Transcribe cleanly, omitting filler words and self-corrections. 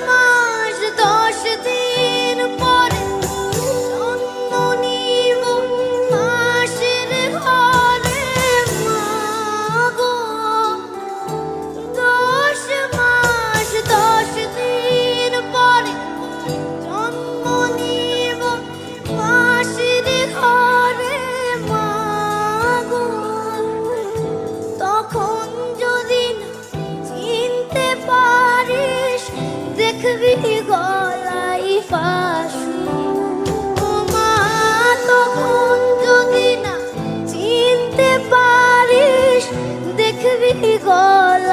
মাস 10 দিন পরে জন্ম নিব মাসের ঘরে মাগো। 10 মাস 10 দিন পরে জন্ম নিব মাসের ঘরে মাগো। তখন যদি চিনতে পারিস দেখবি গলায় ফাঁসি। ও মা, তখন যদি না চিনতে পারিস দেখবি গলায়